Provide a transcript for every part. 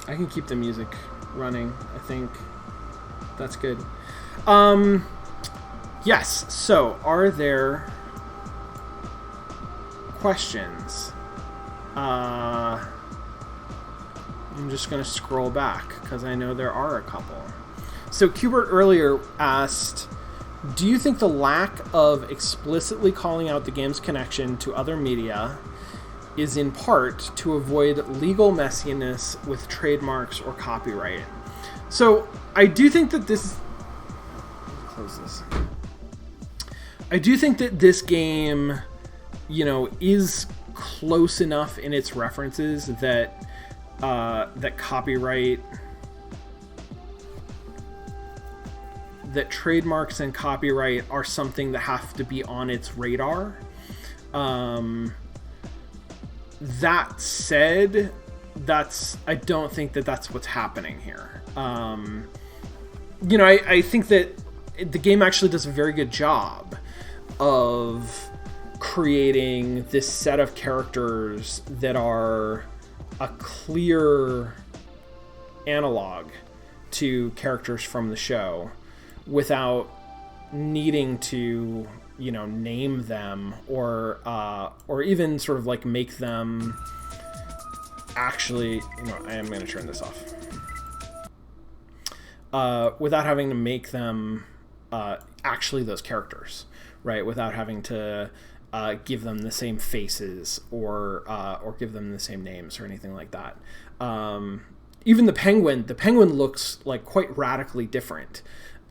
I can keep the music running. I think that's good. Yes. So, are there questions? I'm just going to scroll back because I know there are a couple. So, Kubert earlier asked, do you think the lack of explicitly calling out the game's connection to other media is in part to avoid legal messiness with trademarks or copyright? So, I do think that this... Close this. I do think that this game, is close enough in its references that that copyright, that trademarks and copyright are something that have to be on its radar. That said, I don't think that that's what's happening here. I think that the game actually does a very good job of creating this set of characters that are a clear analog to characters from the show without needing to, name them or even sort of like make them actually, I am going to turn this off. Without having to make them actually those characters, right? Without having to give them the same faces or give them the same names or anything like that. Even the penguin looks like quite radically different.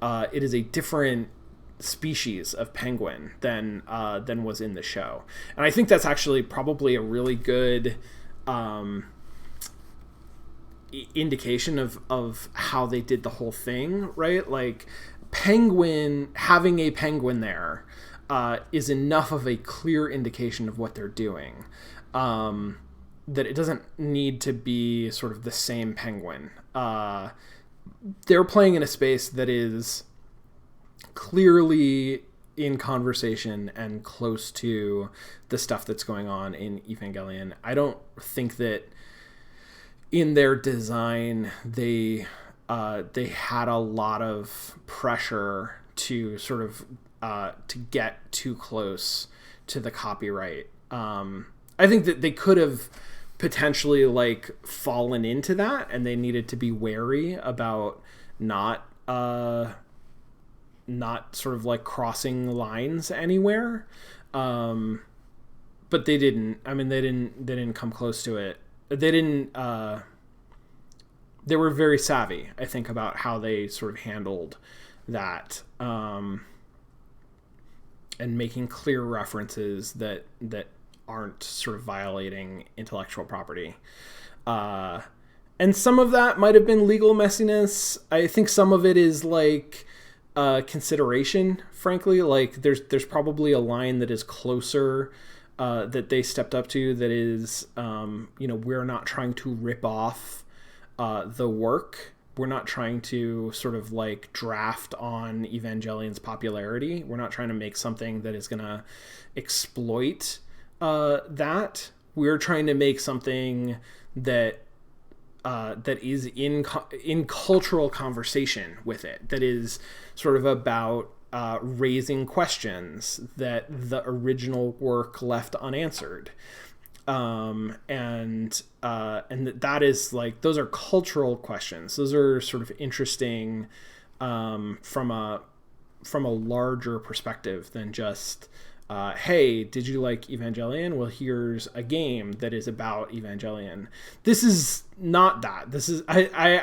It is a different species of penguin than was in the show, and I think that's actually probably a really good indication of how they did the whole thing, right? Like having a penguin there is enough of a clear indication of what they're doing, that it doesn't need to be sort of the same penguin. They're playing in a space that is clearly in conversation and close to the stuff that's going on in Evangelion. I don't think that in their design they had a lot of pressure to sort of to get too close to the copyright. I think that they could have potentially like fallen into that, and they needed to be wary about not sort of like crossing lines anywhere. But they didn't. I mean, they didn't come close to it. They didn't. They were very savvy, I think, about how they sort of handled that, and making clear references that aren't sort of violating intellectual property. And some of that might have been legal messiness. I think some of it is like consideration, frankly. Like there's probably a line that is closer that they stepped up to that is, we're not trying to rip off the work. We're not trying to sort of like draft on Evangelion's popularity. We're not trying to make something that is going to exploit that. We're trying to make something that is in cultural conversation with it, that is sort of about raising questions that the original work left unanswered. And that is like, those are cultural questions. Those are sort of interesting from a larger perspective than just, hey, did you like Evangelion? Well, here's a game that is about Evangelion. This is not that. This is, I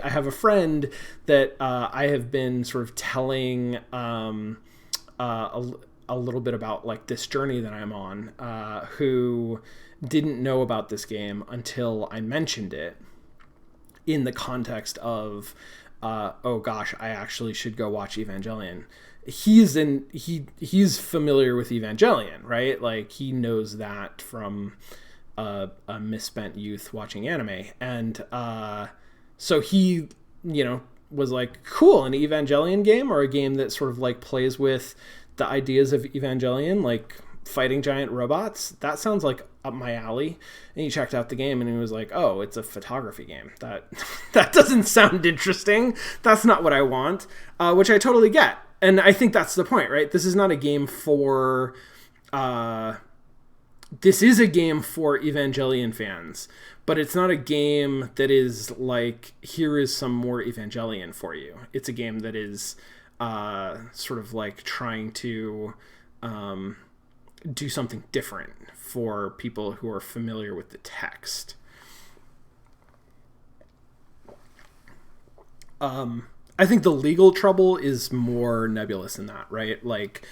have a friend that I have been sort of telling a little bit about like this journey that I'm on, who didn't know about this game until I mentioned it in the context of, oh gosh, I actually should go watch Evangelion. He's familiar with Evangelion, right? Like he knows that from a misspent youth watching anime. And so he, was like, cool, an Evangelion game, or a game that sort of like plays with the ideas of Evangelion. Like, fighting giant robots, that sounds like up my alley. And he checked out the game and he was like, oh, it's a photography game. That doesn't sound interesting. That's not what I want, which I totally get. And I think that's the point, right? This is not a game for... this is a game for Evangelion fans, but it's not a game that is like, here is some more Evangelion for you. It's a game that is sort of like trying to do something different for people who are familiar with the text. I think the legal trouble is more nebulous than that, right? Like,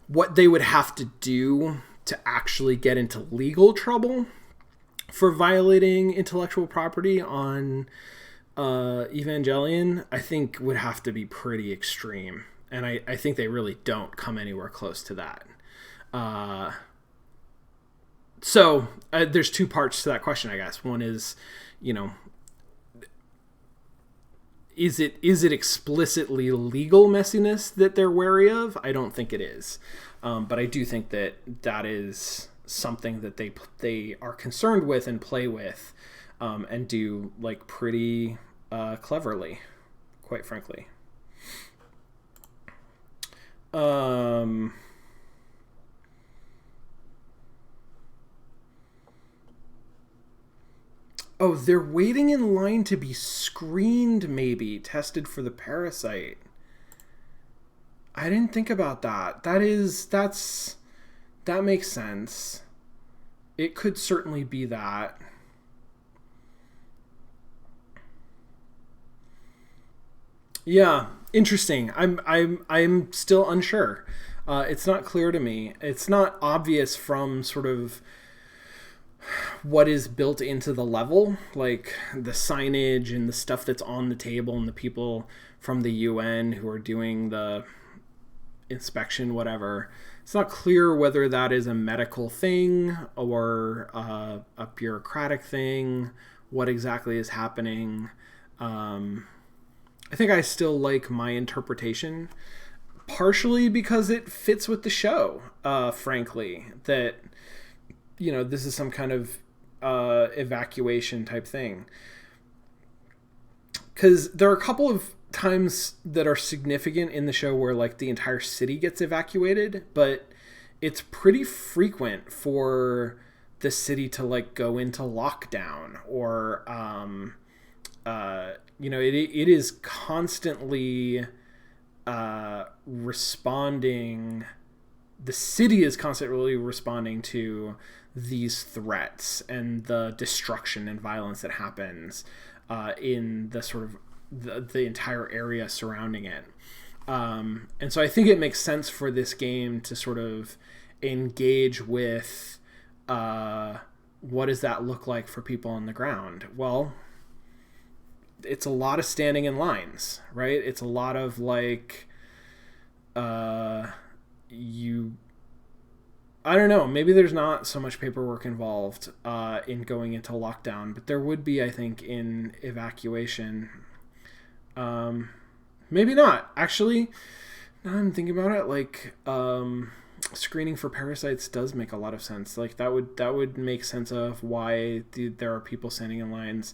what they would have to do to actually get into legal trouble for violating intellectual property on Evangelion, I think would have to be pretty extreme. And I think they really don't come anywhere close to that. So there's two parts to that question, I guess. One is, you know, is it explicitly legal messiness that they're wary of? I don't think it is. But I do think that is something that they are concerned with and play with, and do like pretty cleverly, quite frankly. Oh, they're waiting in line to be screened, maybe tested for the parasite. I didn't think about that. That makes sense. It could certainly be that. Yeah, interesting. I'm still unsure. It's not clear to me. It's not obvious from sort of what is built into the level, like the signage and the stuff that's on the table and the people from the UN who are doing the inspection, whatever. It's not clear whether that is a medical thing or a bureaucratic thing, what exactly is happening. I think I still like my interpretation, partially because it fits with the show, frankly, that, you know, this is some kind of evacuation type thing. Because there are a couple of times that are significant in the show where like the entire city gets evacuated, but it's pretty frequent for the city to like go into lockdown or you know, it is constantly responding. The city is constantly responding to these threats and the destruction and violence that happens in the sort of the entire area surrounding it. And so I think it makes sense for this game to sort of engage with what does that look like for people on the ground? Well, it's a lot of standing in lines, right? It's a lot of like I don't know, maybe there's not so much paperwork involved in going into lockdown, but there would be, I think, in evacuation. Maybe not. Actually, now I'm thinking about it, like screening for parasites does make a lot of sense. Like that would make sense of why there are people standing in lines.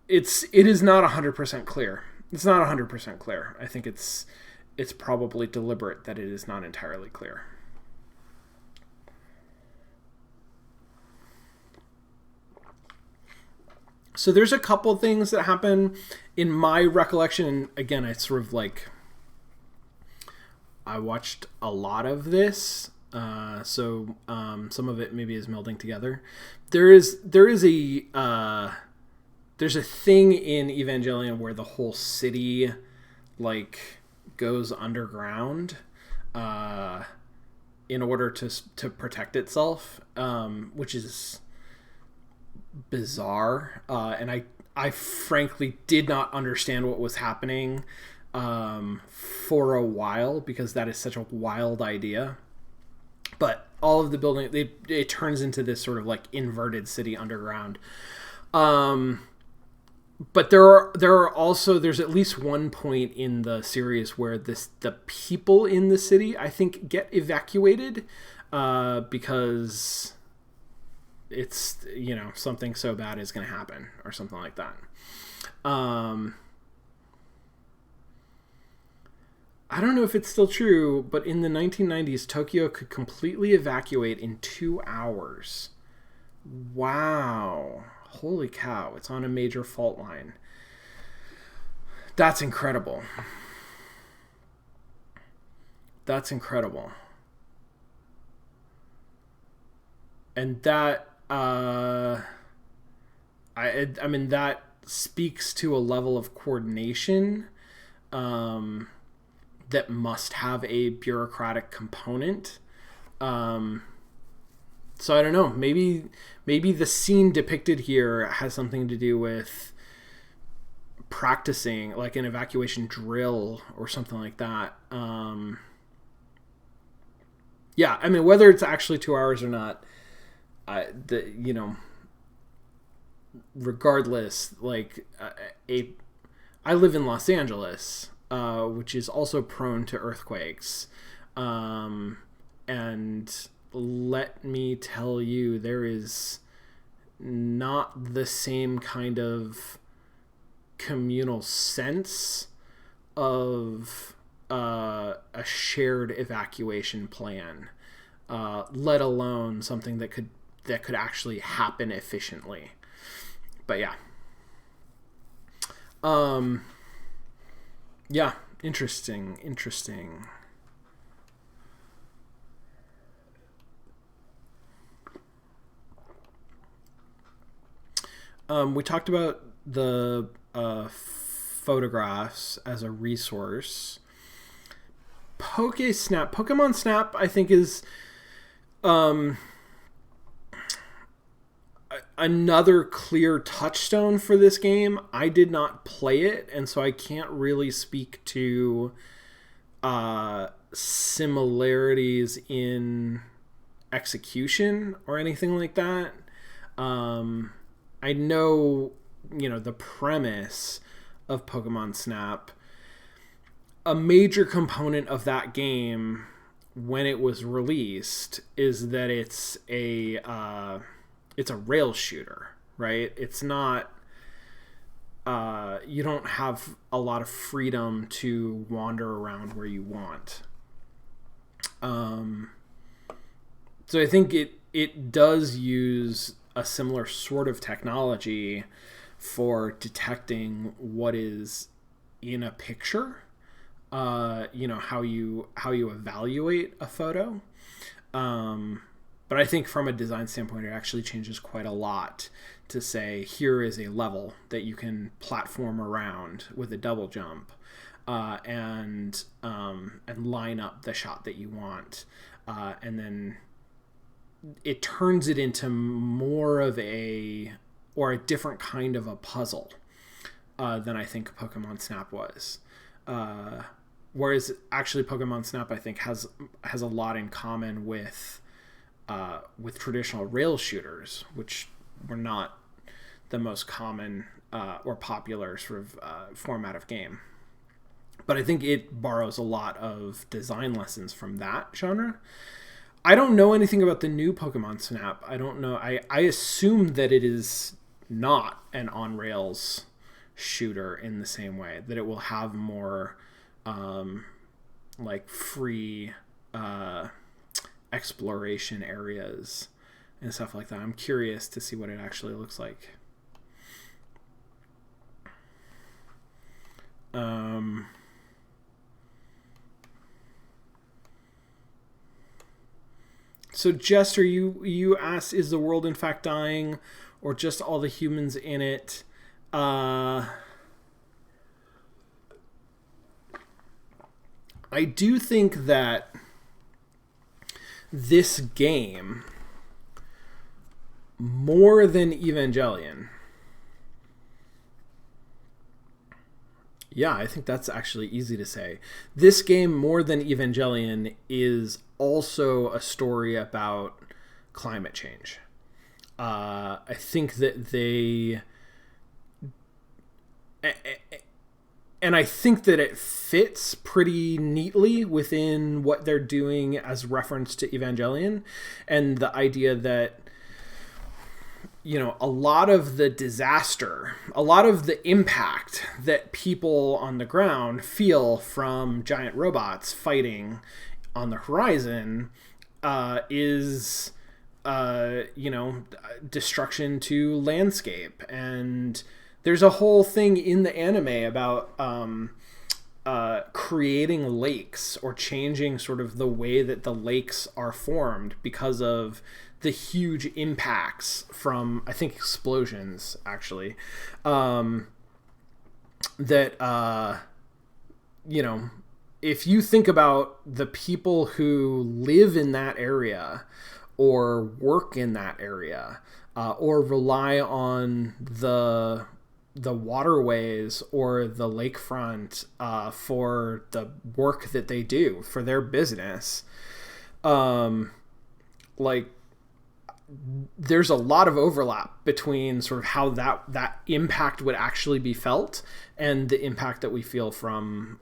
It is not 100% clear. It's not 100% clear. I think it's probably deliberate that it is not entirely clear. So there's a couple things that happen in my recollection. And again, I sort of like, I watched a lot of this. So some of it maybe is melding together. There's a thing in Evangelion where the whole city like goes underground in order to protect itself, which is bizarre, and I frankly did not understand what was happening for a while, because that is such a wild idea. But all of the building, it turns into this sort of like inverted city underground. but there's at least one point in the series where the people in the city, I think, get evacuated because it's, something so bad is going to happen or something like that. I don't know if it's still true, but in the 1990s, Tokyo could completely evacuate in 2 hours. Wow. Holy cow. It's on a major fault line. That's incredible. That's incredible. And that, I mean, that speaks to a level of coordination that must have a bureaucratic component. So I don't know. Maybe the scene depicted here has something to do with practicing, like an evacuation drill or something like that. Yeah, I mean, whether it's actually 2 hours or not, regardless, like I live in Los Angeles, which is also prone to earthquakes, and let me tell you, there is not the same kind of communal sense of a shared evacuation plan, let alone something that could actually happen efficiently. But yeah. Yeah, interesting. We talked about the photographs as a resource. Pokemon Snap, I think, is another clear touchstone for this game. I did not play it, and so I can't really speak to similarities in execution or anything like that. I know, the premise of Pokemon Snap. A major component of that game when it was released is that it's a rail shooter, right? It's not, you don't have a lot of freedom to wander around where you want. So I think it does use a similar sort of technology for detecting what is in a picture. How you evaluate a photo. But I think from a design standpoint, it actually changes quite a lot to say, here is a level that you can platform around with a double jump, and line up the shot that you want. And then it turns it into more of a different kind of a puzzle than I think Pokemon Snap was. Whereas actually Pokemon Snap, I think, has a lot in common with traditional rail shooters, which were not the most common or popular sort of format of game. But I think it borrows a lot of design lessons from that genre. I don't know anything about the new Pokemon Snap. I don't know. I assume that it is not an on-rails shooter in the same way, that it will have more like free exploration areas and stuff like that. I'm curious to see what it actually looks like. So Jester, you asked, is the world in fact dying, or just all the humans in it? I do think that this game, more than Evangelion, yeah, I think that's actually easy to say. This game, more than Evangelion, is also a story about climate change. I think that they and I think that it fits pretty neatly within what they're doing as reference to Evangelion, and the idea that, you know, a lot of the disaster, a lot of the impact that people on the ground feel from giant robots fighting on the horizon is, you know, destruction to landscape. And there's a whole thing in the anime about creating lakes, or changing sort of the way that the lakes are formed because of the huge impacts from, I think, explosions, actually, that, you know, if you think about the people who live in that area or work in that area, or rely on the waterways or the lakefront for the work that they do for their business, like, there's a lot of overlap between sort of how that impact would actually be felt and the impact that we feel from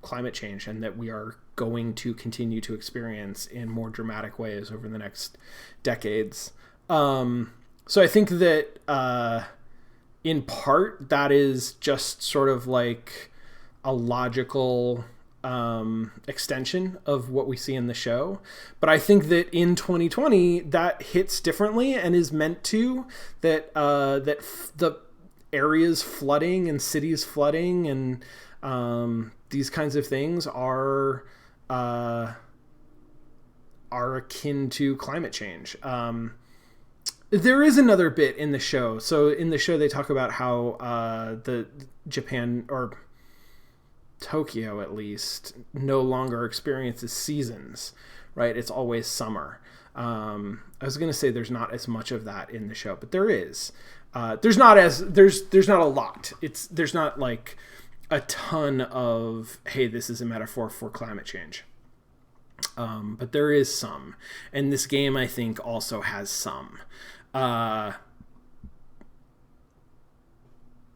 climate change, and that we are going to continue to experience in more dramatic ways over the next decades. So I think that in part that is just sort of like a logical extension of what we see in the show. But I think that in 2020 that hits differently, and is meant to, that the areas flooding and cities flooding and these kinds of things are akin to climate change. There is another bit in the show. So in the show they talk about how the Japan, or Tokyo at least, no longer experiences seasons, right? It's always summer. I was going to say there's not as much of that in the show, but there is. There's not a lot. There's not like a ton of, hey, this is a metaphor for climate change. But there is some. And this game, I think, also has some.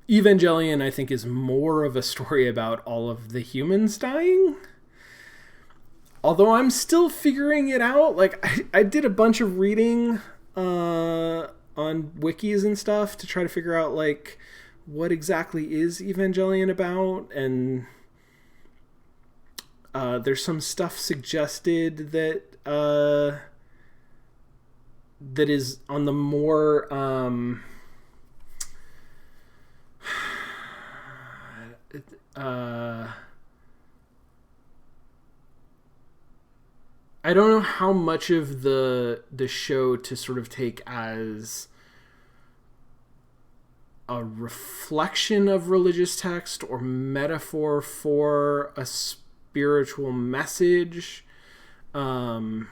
Evangelion, I think, is more of a story about all of the humans dying. Although I'm still figuring it out. Like, I did a bunch of reading on wikis and stuff to try to figure out, like, what exactly is Evangelion about. And there's some stuff suggested that that is on the more... I don't know how much of the show to sort of take as a reflection of religious text or metaphor for a spiritual message. I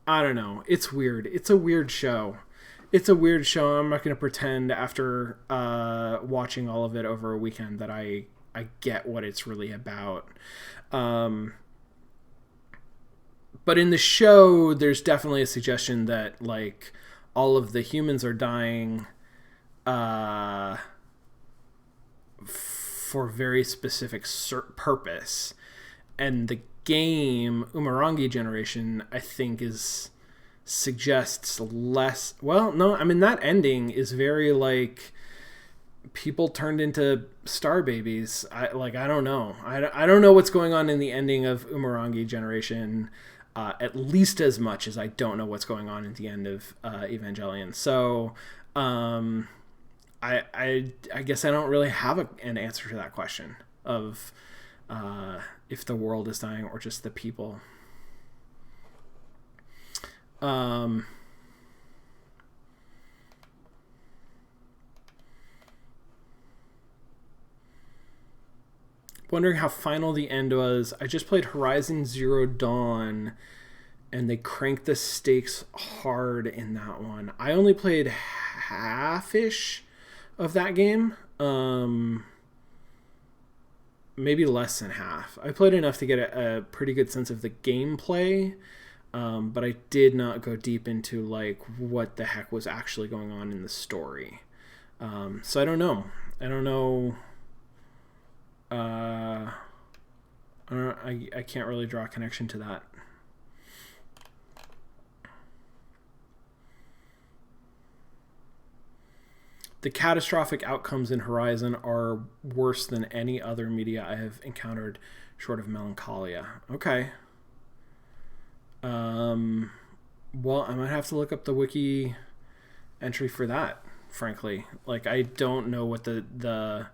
don't know. It's weird. It's a weird show. I'm not going to pretend after watching all of it over a weekend that I get what it's really about. But in the show, there's definitely a suggestion that, like, all of the humans are dying for very specific purpose. And the game, Umurangi Generation, I think suggests less... Well, no, I mean, that ending is very, like, people turned into star babies. I don't know. I don't know what's going on in the ending of Umurangi Generation, at least as much as I don't know what's going on at the end of Evangelion. So I guess I don't really have an answer to that question of if the world is dying or just the people. Wondering how final the end was. I just played Horizon Zero Dawn, and they cranked the stakes hard in that one. I only played half-ish of that game. Maybe less than half. I played enough to get a pretty good sense of the gameplay, but I did not go deep into, like, what the heck was actually going on in the story. So I don't know. I don't know. I can't really draw a connection to that. The catastrophic outcomes in Horizon are worse than any other media I have encountered, short of Melancholia. Okay. Well, I might have to look up the wiki entry for that, frankly. Like, I don't know what the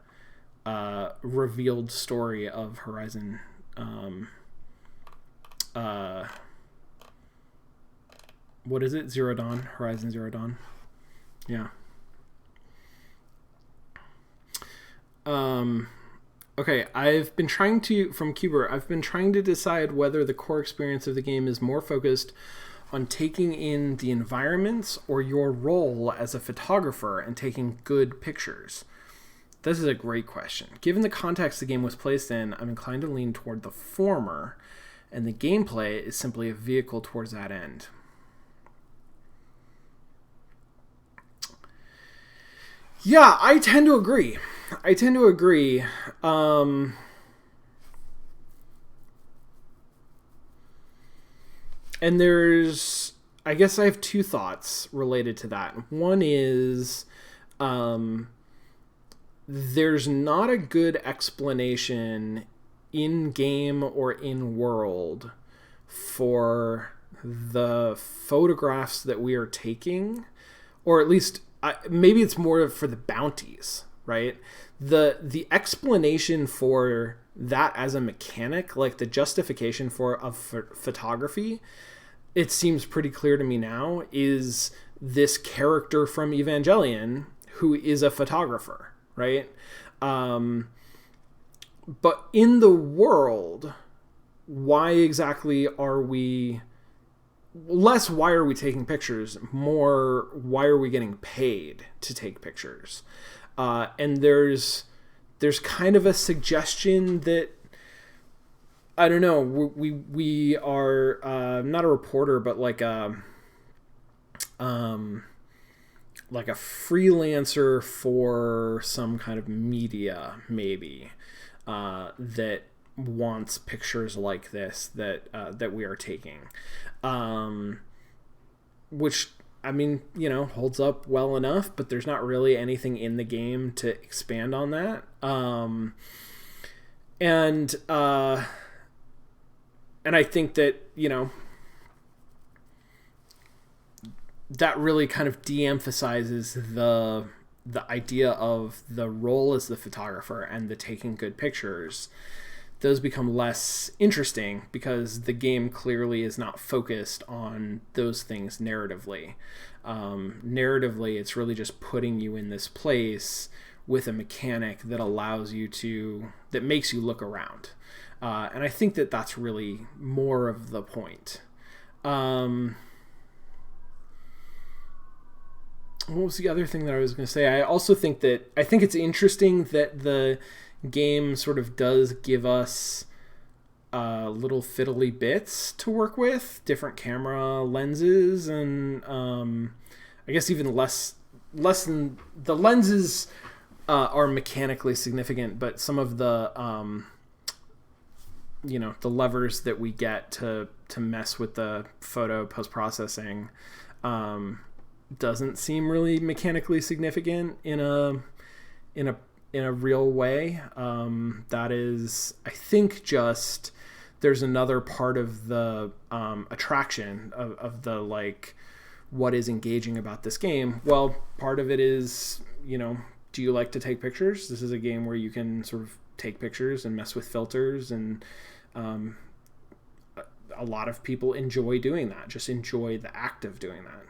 revealed story of Horizon what is it? Zero Dawn? Horizon Zero Dawn? Yeah. Okay, I've been trying to decide whether the core experience of the game is more focused on taking in the environments or your role as a photographer and taking good pictures. This is a great question. Given the context the game was placed in, I'm inclined to lean toward the former, and the gameplay is simply a vehicle towards that end. Yeah, I tend to agree. And I guess I have two thoughts related to that. One is, there's not a good explanation in game or in world for the photographs that we are taking, or at least maybe it's more for the bounties, right? The explanation for that as a mechanic, like the justification of photography, it seems pretty clear to me now, is this character from Evangelion who is a photographer, right? But in the world, why exactly are we... Less, why are we taking pictures? More, why are we getting paid to take pictures? And there's kind of a suggestion that, I don't know, we are not a reporter, but like a freelancer for some kind of media, maybe, that wants pictures like this that we are taking, which, I mean, you know, holds up well enough, but there's not really anything in the game to expand on that. And I think that, you know, that really kind of de-emphasizes the idea of the role as the photographer and the taking good pictures. Those become less interesting because the game clearly is not focused on those things narratively. Narratively, it's really just putting you in this place with a mechanic that that makes you look around. And I think that that's really more of the point. What was the other thing that I was going to say? I think it's interesting that the game sort of does give us little fiddly bits to work with, different camera lenses, and I guess even less than the lenses are mechanically significant, but some of the the levers that we get to mess with the photo post-processing doesn't seem really mechanically significant in a real way. That is, I think, just there's another part of the attraction of the, like, what is engaging about this game. Well, part of it is, do you like to take pictures? This is a game where you can sort of take pictures and mess with filters, and a lot of people enjoy doing that, just enjoy the act of doing that.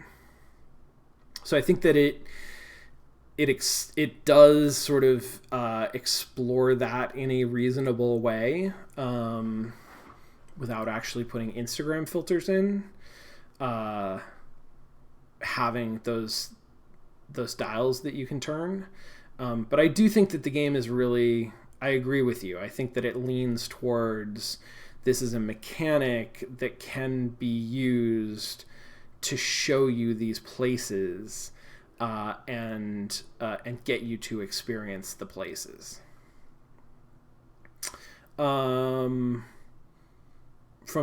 So I think that it does sort of explore that in a reasonable way, without actually putting Instagram filters in, having those dials that you can turn. But I do think that the game is really, I agree with you. I think that it leans towards, this is a mechanic that can be used to show you these places and get you to experience the places. From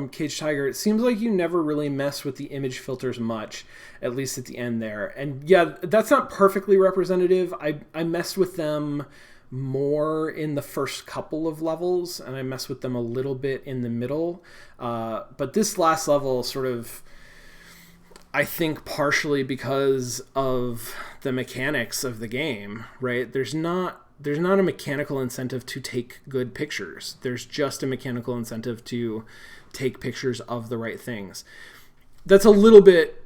Cage Tiger, it seems like you never really mess with the image filters much, at least at the end there. And yeah, that's not perfectly representative. I messed with them more in the first couple of levels, and I messed with them a little bit in the middle. But this last level sort of, I think partially because of the mechanics of the game, right? There's not a mechanical incentive to take good pictures. There's just a mechanical incentive to take pictures of the right things. That's a little bit...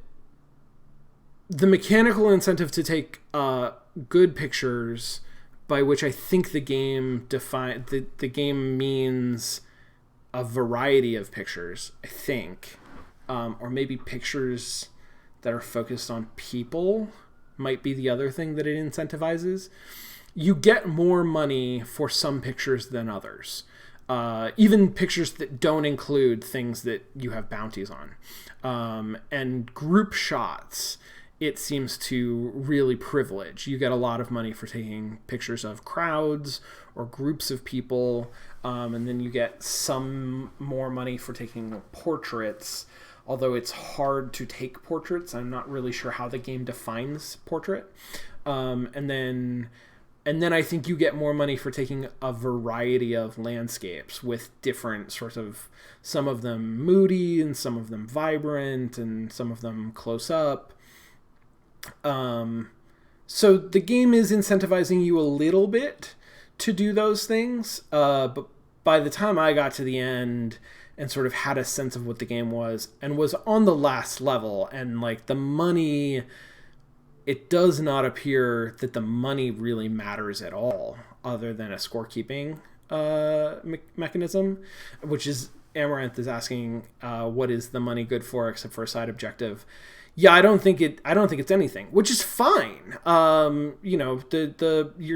The mechanical incentive to take good pictures, by which I think the game the game means a variety of pictures, I think. Or maybe pictures that are focused on people might be the other thing that it incentivizes. You get more money for some pictures than others. Even pictures that don't include things that you have bounties on. And group shots, it seems to really privilege. You get a lot of money for taking pictures of crowds or groups of people. And then you get some more money for taking portraits. Although it's hard to take portraits. I'm not really sure how the game defines portrait. And then I think you get more money for taking a variety of landscapes with different sorts of, some of them moody and some of them vibrant and some of them close up. So the game is incentivizing you a little bit to do those things. But by the time I got to the end and sort of had a sense of what the game was and was on the last level, and like the money... It does not appear that the money really matters at all, other than a scorekeeping mechanism, which is, Amaranth is asking, what is the money good for except for a side objective? Yeah, I don't think it's anything, which is fine. Your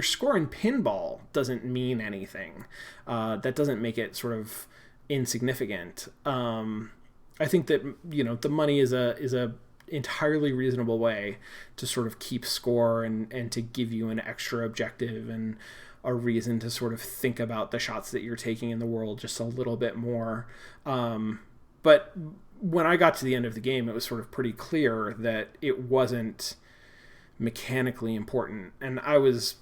score in pinball doesn't mean anything. That doesn't make it sort of insignificant. I think that the money is a entirely reasonable way to sort of keep score and to give you an extra objective and a reason to sort of think about the shots that you're taking in the world just a little bit more. But when I got to the end of the game, it was sort of pretty clear that it wasn't mechanically important. And I was,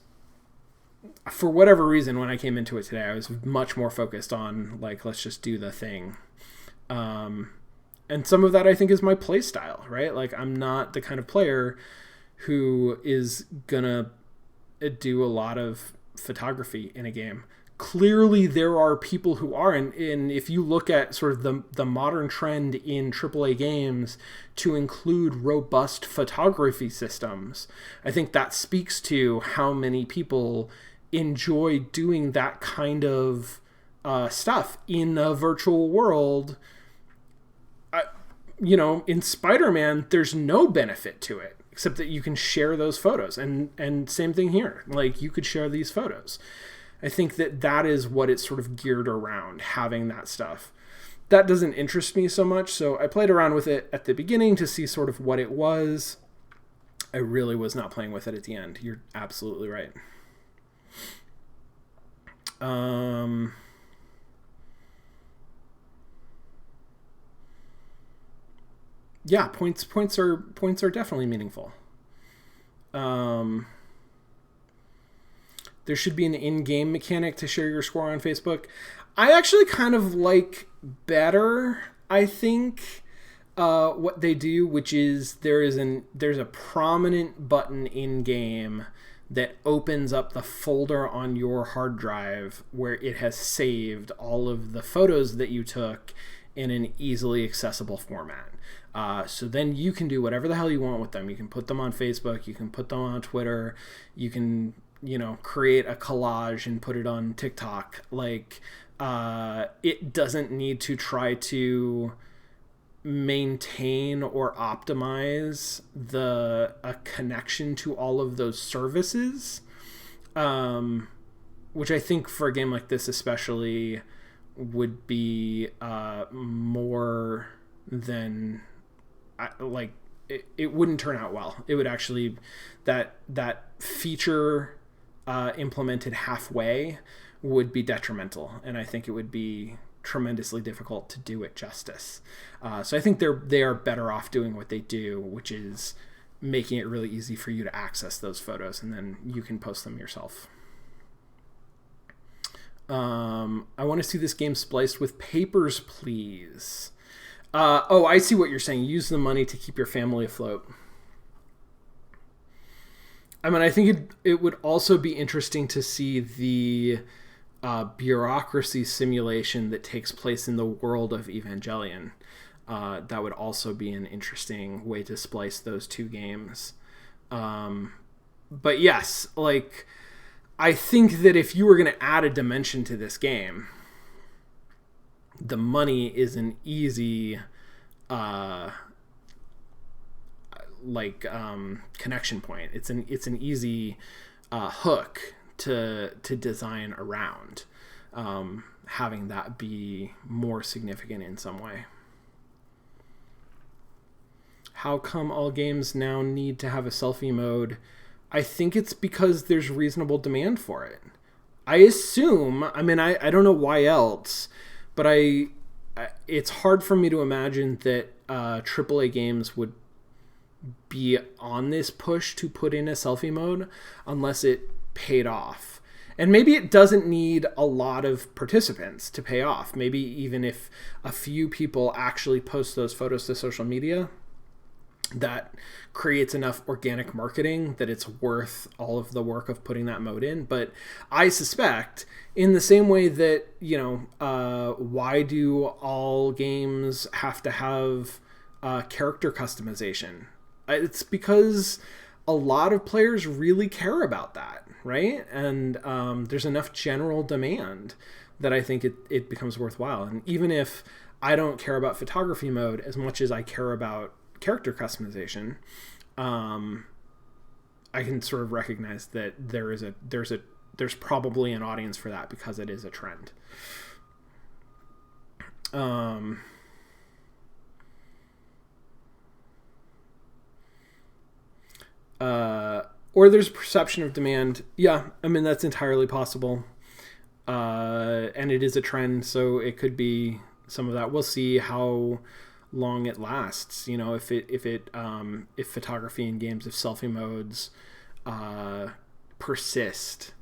for whatever reason, when I came into it today, I was much more focused on, like, let's just do the thing. And some of that, I think, is my play style, right? Like, I'm not the kind of player who is gonna do a lot of photography in a game. Clearly, there are people who are, and if you look at sort of the modern trend in AAA games to include robust photography systems, I think that speaks to how many people enjoy doing that kind of stuff in a virtual world. In Spider-Man, there's no benefit to it except that you can share those photos, and same thing here. Like, you could share these photos. I think that is what it's sort of geared around, having that stuff. That doesn't interest me so much, so I played around with it at the beginning to see sort of what it was. I really was not playing with it at the end. You're absolutely right. Yeah, points are definitely meaningful. There should be an in-game mechanic to share your score on Facebook. I actually kind of like better, I think, what they do, which is there's a prominent button in-game that opens up the folder on your hard drive where it has saved all of the photos that you took in an easily accessible format. So then you can do whatever the hell you want with them. You can put them on Facebook. You can put them on Twitter. You can, create a collage and put it on TikTok. Like, it doesn't need to try to maintain or optimize a connection to all of those services, which I think for a game like this especially would be more than... it wouldn't turn out well. It would actually, that feature implemented halfway would be detrimental, and I think it would be tremendously difficult to do it justice. So I think they are better off doing what they do, which is making it really easy for you to access those photos, and then you can post them yourself. I want to see this game spliced with Papers, Please. Oh, I see what you're saying. Use the money to keep your family afloat. I mean, I think it would also be interesting to see the bureaucracy simulation that takes place in the world of Evangelion. That would also be an interesting way to splice those two games. But yes, like, I think that if you were going to add a dimension to this game, the money is an easy connection point. It's an easy hook to design around, having that be more significant in some way. How come all games now need to have a selfie mode? I think it's because there's reasonable demand for it. I assume, I mean, I don't know why else, but it's hard for me to imagine that AAA games would be on this push to put in a selfie mode unless it paid off. And maybe it doesn't need a lot of participants to pay off. Maybe even if a few people actually post those photos to social media, that creates enough organic marketing that it's worth all of the work of putting that mode in. But I suspect, in the same way that, why do all games have to have character customization? It's because a lot of players really care about that, right? And there's enough general demand that I think it becomes worthwhile. And even if I don't care about photography mode as much as I care about character customization, I can sort of recognize that there's probably an audience for that because it is a trend. Or there's perception of demand. Yeah, I mean, that's entirely possible. And it is a trend, so it could be some of that. We'll see how long it lasts. If photography in games, if selfie modes persist,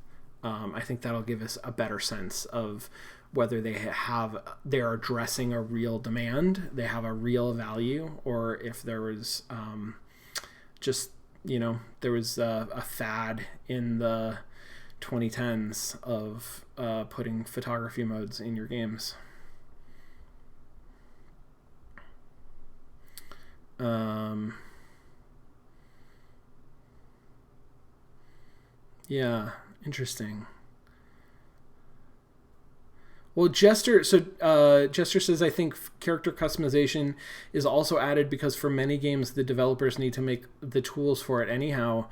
I think that'll give us a better sense of whether they're addressing a real demand, they have a real value, or if there was there was a fad in the 2010s of putting photography modes in your games. Yeah, interesting. Well, Jester says, I think character customization is also added because for many games, the developers need to make the tools for it anyhow.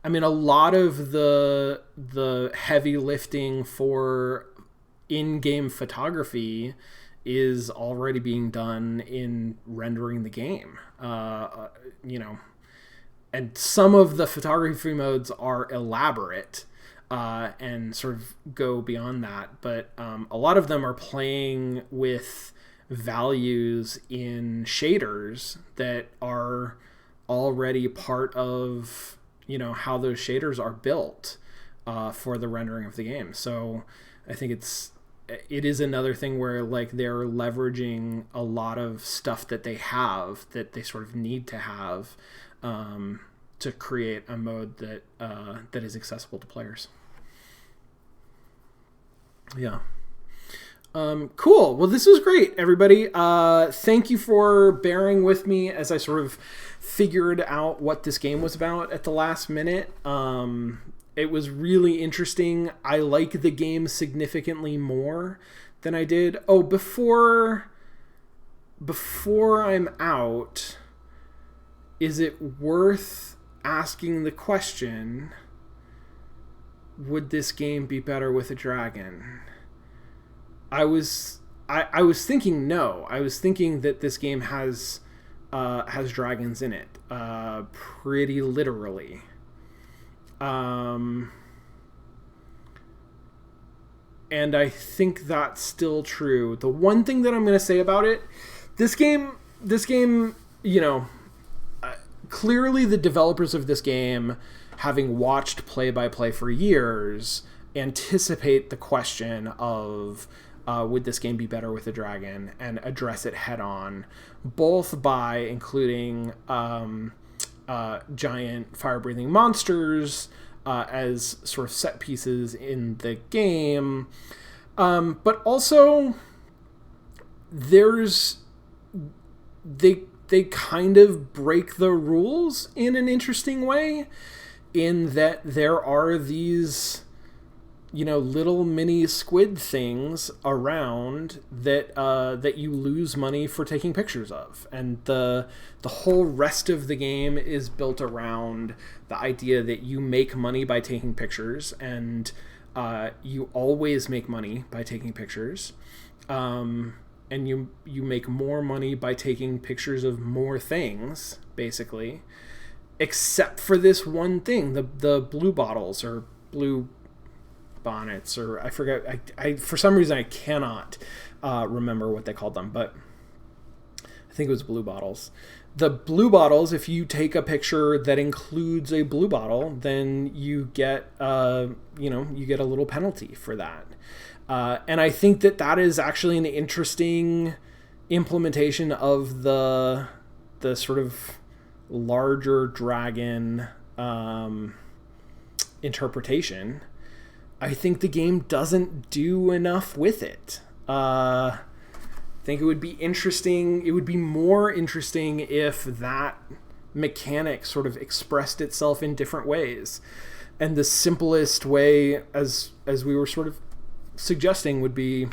I mean, a lot of the heavy lifting for in-game photography is already being done in rendering the game. And some of the photography modes are elaborate and sort of go beyond that. But a lot of them are playing with values in shaders that are already part of, how those shaders are built for the rendering of the game. So I think it is another thing where, like, they're leveraging a lot of stuff that they have that they sort of need to have to create a mode that is accessible to players. Yeah. Cool. Well, this was great, everybody. Thank you for bearing with me as I sort of figured out what this game was about at the last minute. It was really interesting. I like the game significantly more than I did. Oh, before I'm out, is it worth asking the question, would this game be better with a dragon? I was thinking no. I was thinking that this game has has dragons in it, pretty literally. And I think that's still true. The one thing that I'm going to say about it, this game, you know, clearly the developers of this game, having watched play-by-play for years, anticipate the question of would this game be better with a dragon, and address it head-on, both by including giant fire-breathing monsters as sort of set pieces in the game, but also they kind of break the rules in an interesting way, in that there are these, you know, little mini squid things around that you lose money for taking pictures of, and the whole rest of the game is built around the idea that you make money by taking pictures, and you always make money by taking pictures, and you make more money by taking pictures of more things, basically, except for this one thing, the blue bottles or blue bonnets, or I forget. I for some reason I cannot remember what they called them, but I think it was blue bottles. The blue bottles, if you take a picture that includes a blue bottle, then you get you get a little penalty for that. And I think that is actually an interesting implementation of the sort of larger dragon interpretation. I think the game doesn't do enough with it. I think it would be interesting. It would be more interesting if that mechanic sort of expressed itself in different ways. And the simplest way, as we were sort of suggesting, would be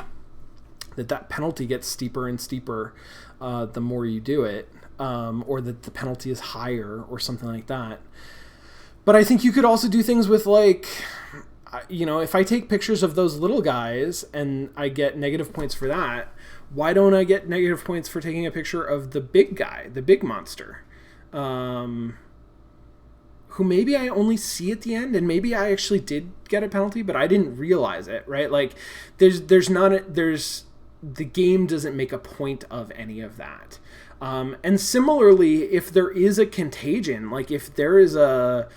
that penalty gets steeper and steeper the more you do it, or that the penalty is higher or something like that. But I think you could also do things with, like, you know, if I take pictures of those little guys and I get negative points for that, why don't I get negative points for taking a picture of the big guy, the big monster, who maybe I only see at the end, and maybe I actually did get a penalty, but I didn't realize it, right? Like, the game doesn't make a point of any of that. And similarly, if there is a contagion, like if there is a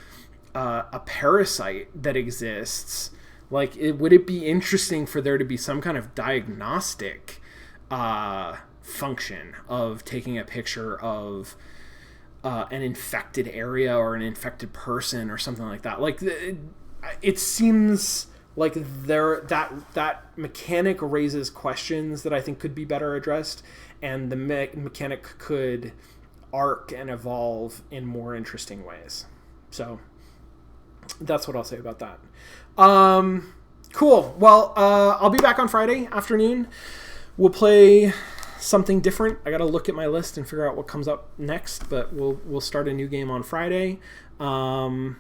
parasite that exists, like, would it be interesting for there to be some kind of diagnostic function of taking a picture of an infected area or an infected person or something like that? Like, it seems like that mechanic raises questions that I think could be better addressed, and the mechanic could arc and evolve in more interesting ways. So that's what I'll say about that. Cool. Well, I'll be back on Friday afternoon. We'll play something different. I got to look at my list and figure out what comes up next, but we'll start a new game on Friday. And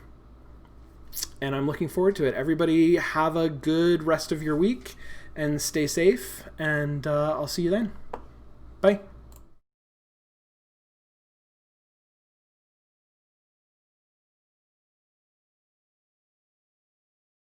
I'm looking forward to it. Everybody have a good rest of your week and stay safe, and I'll see you then. Bye.